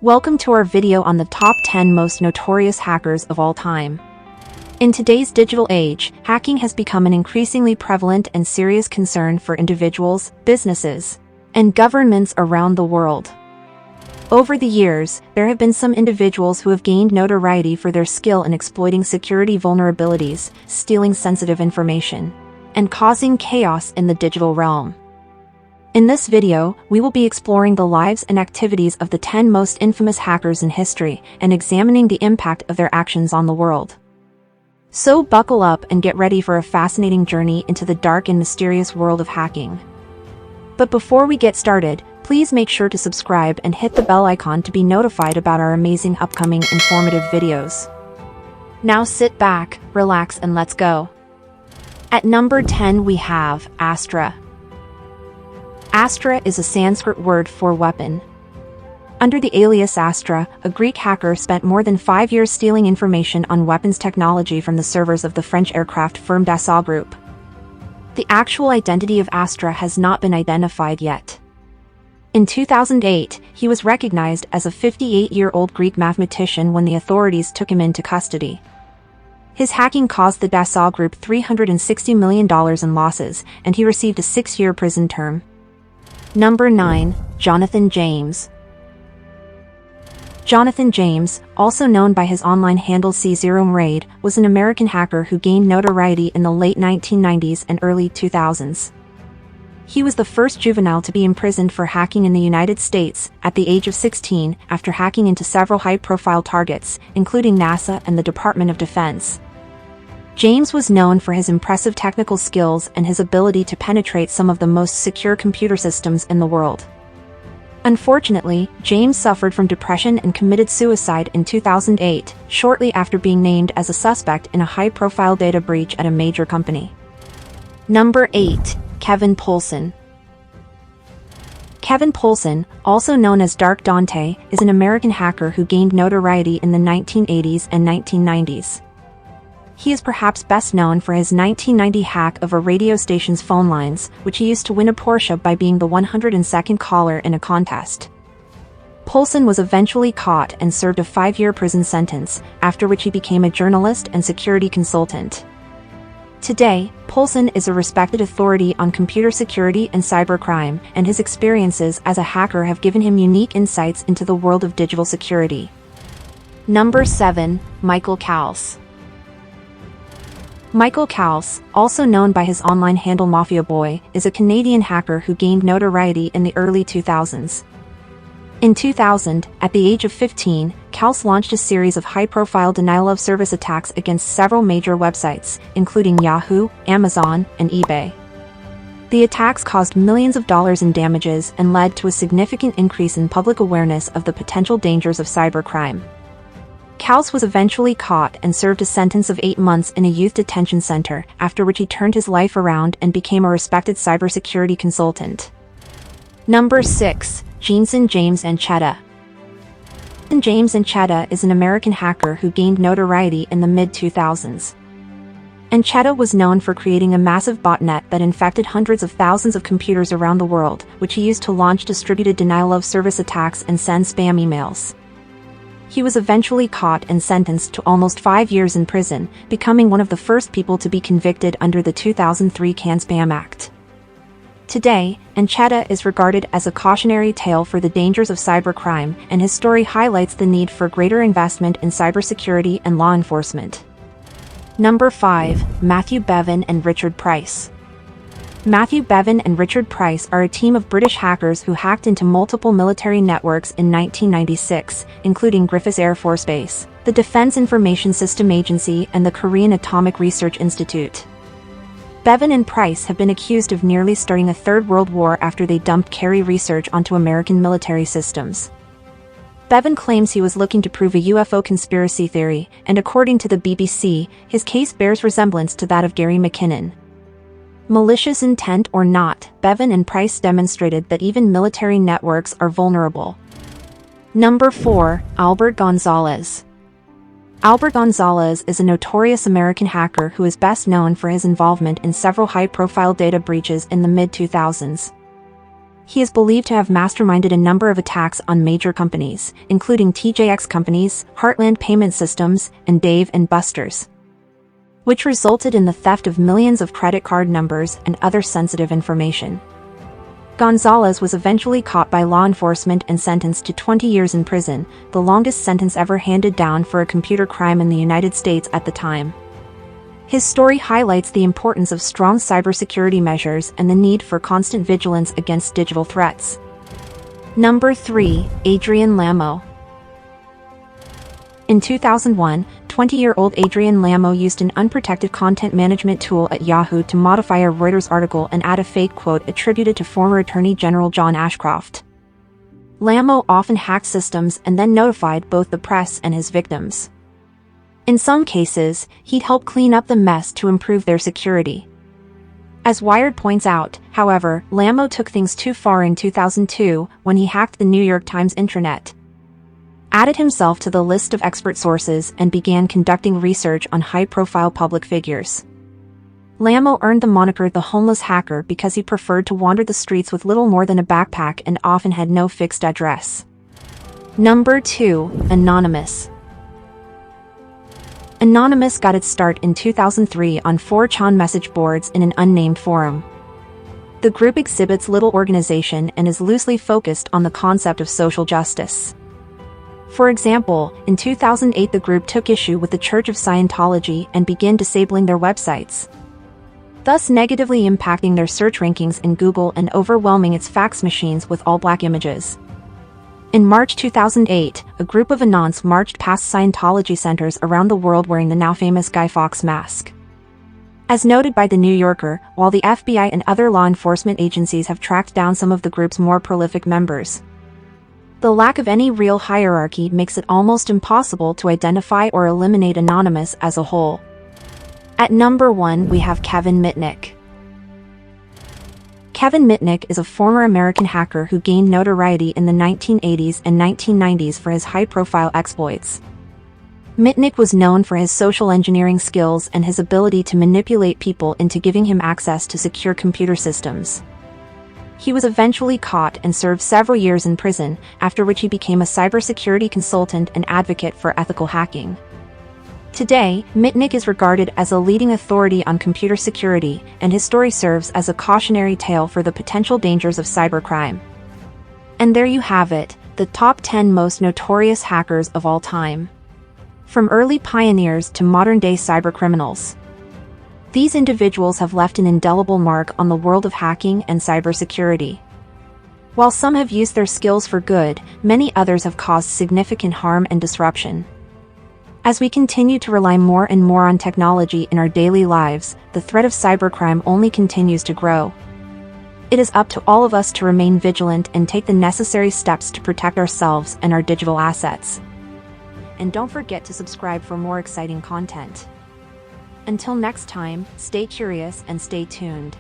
Welcome to our video on the top 10 most notorious hackers of all time. In today's digital age, hacking has become an increasingly prevalent and serious concern for individuals, businesses, and governments around the world. Over the years, there have been some individuals who have gained notoriety for their skill in exploiting security vulnerabilities, stealing sensitive information, and causing chaos in the digital realm. In this video, we will be exploring the lives and activities of the 10 most infamous hackers in history and examining the impact of their actions on the world. So buckle up and get ready for a fascinating journey into the dark and mysterious world of hacking. But before we get started, please make sure to subscribe and hit the bell icon to be notified about our amazing upcoming informative videos. Now sit back, relax, and let's go. At number 10 we have Astra. Astra is a Sanskrit word for weapon. Under the alias Astra, a Greek hacker spent more than 5 years stealing information on weapons technology from the servers of the French aircraft firm Dassault Group. The actual identity of Astra has not been identified yet. In 2008, he was recognized as a 58-year-old Greek mathematician when the authorities took him into custody. His hacking caused the Dassault Group $360 million in losses, and he received a 6-year prison term. Number 9. Jonathan James. Jonathan James, also known by his online handle C0mraid, was an American hacker who gained notoriety in the late 1990s and early 2000s. He was the first juvenile to be imprisoned for hacking in the United States at the age of 16 after hacking into several high-profile targets, including NASA and the Department of Defense. James was known for his impressive technical skills and his ability to penetrate some of the most secure computer systems in the world. Unfortunately, James suffered from depression and committed suicide in 2008, shortly after being named as a suspect in a high-profile data breach at a major company. Number 8. Kevin Poulsen. Kevin Poulsen, also known as Dark Dante, is an American hacker who gained notoriety in the 1980s and 1990s. He is perhaps best known for his 1990 hack of a radio station's phone lines, which he used to win a Porsche by being the 102nd caller in a contest. Poulsen was eventually caught and served a 5-year prison sentence, after which he became a journalist and security consultant. Today, Poulsen is a respected authority on computer security and cybercrime, and his experiences as a hacker have given him unique insights into the world of digital security. Number 7. Michael Kals. Michael Kals, also known by his online handle Mafia Boy, is a Canadian hacker who gained notoriety in the early 2000s. In 2000, at the age of 15, Kals launched a series of high-profile denial-of-service attacks against several major websites, including Yahoo, Amazon, and eBay. The attacks caused millions of dollars in damages and led to a significant increase in public awareness of the potential dangers of cybercrime. Kals was eventually caught and served a sentence of 8 months in a youth detention center, after which he turned his life around and became a respected cybersecurity consultant. Number 6. Jensen James Ancheta. James Ancheta is an American hacker who gained notoriety in the mid-2000s. Ancheta was known for creating a massive botnet that infected hundreds of thousands of computers around the world, which he used to launch distributed denial-of-service attacks and send spam emails. He was eventually caught and sentenced to almost 5 years in prison, becoming one of the first people to be convicted under the 2003 CAN-SPAM Act. Today, Ancheta is regarded as a cautionary tale for the dangers of cybercrime, and his story highlights the need for greater investment in cybersecurity and law enforcement. Number 5. Matthew Bevan and Richard Price. Matthew Bevan and Richard Price are a team of British hackers who hacked into multiple military networks in 1996, including Griffiths Air Force Base, the Defense Information System Agency, and the Korean Atomic Research Institute. Bevan and Price have been accused of nearly starting a Third World War after they dumped Kerry research onto American military systems. Bevan claims he was looking to prove a UFO conspiracy theory, and according to the BBC, his case bears resemblance to that of Gary McKinnon. Malicious intent or not, Bevan and Price demonstrated that even military networks are vulnerable. Number 4. Albert Gonzalez. Albert Gonzalez is a notorious American hacker who is best known for his involvement in several high-profile data breaches in the mid-2000s. He is believed to have masterminded a number of attacks on major companies, including TJX Companies, Heartland Payment Systems, and Dave & Buster's, which resulted in the theft of millions of credit card numbers and other sensitive information. Gonzalez was eventually caught by law enforcement and sentenced to 20 years in prison, the longest sentence ever handed down for a computer crime in the United States at the time. His story highlights the importance of strong cybersecurity measures and the need for constant vigilance against digital threats. Number 3. Adrian Lamo. In 2001, 20-year-old Adrian Lamo used an unprotected content management tool at Yahoo to modify a Reuters article and add a fake quote attributed to former Attorney General John Ashcroft. Lamo often hacked systems and then notified both the press and his victims. In some cases, he'd help clean up the mess to improve their security. As Wired points out, however, Lamo took things too far in 2002 when he hacked the New York Times intranet, added himself to the list of expert sources, and began conducting research on high-profile public figures. Lamo earned the moniker the homeless hacker because he preferred to wander the streets with little more than a backpack and often had no fixed address. Number 2. Anonymous. Anonymous got its start in 2003 on 4chan message boards in an unnamed forum. The group exhibits little organization and is loosely focused on the concept of social justice. For example, in 2008 the group took issue with the Church of Scientology and began disabling their websites, thus negatively impacting their search rankings in Google and overwhelming its fax machines with all-black images. In March 2008, a group of Anons marched past Scientology centers around the world wearing the now famous Guy Fawkes mask. As noted by The New Yorker, while the FBI and other law enforcement agencies have tracked down some of the group's more prolific members, the lack of any real hierarchy makes it almost impossible to identify or eliminate Anonymous as a whole. At number 1 we have Kevin Mitnick. Kevin Mitnick is a former American hacker who gained notoriety in the 1980s and 1990s for his high-profile exploits. Mitnick was known for his social engineering skills and his ability to manipulate people into giving him access to secure computer systems. He was eventually caught and served several years in prison, after which he became a cybersecurity consultant and advocate for ethical hacking. Today, Mitnick is regarded as a leading authority on computer security, and his story serves as a cautionary tale for the potential dangers of cybercrime. And there you have it, the top 10 most notorious hackers of all time. From early pioneers to modern-day cybercriminals, these individuals have left an indelible mark on the world of hacking and cybersecurity. While some have used their skills for good, many others have caused significant harm and disruption. As we continue to rely more and more on technology in our daily lives, the threat of cybercrime only continues to grow. It is up to all of us to remain vigilant and take the necessary steps to protect ourselves and our digital assets. And don't forget to subscribe for more exciting content. Until next time, stay curious and stay tuned.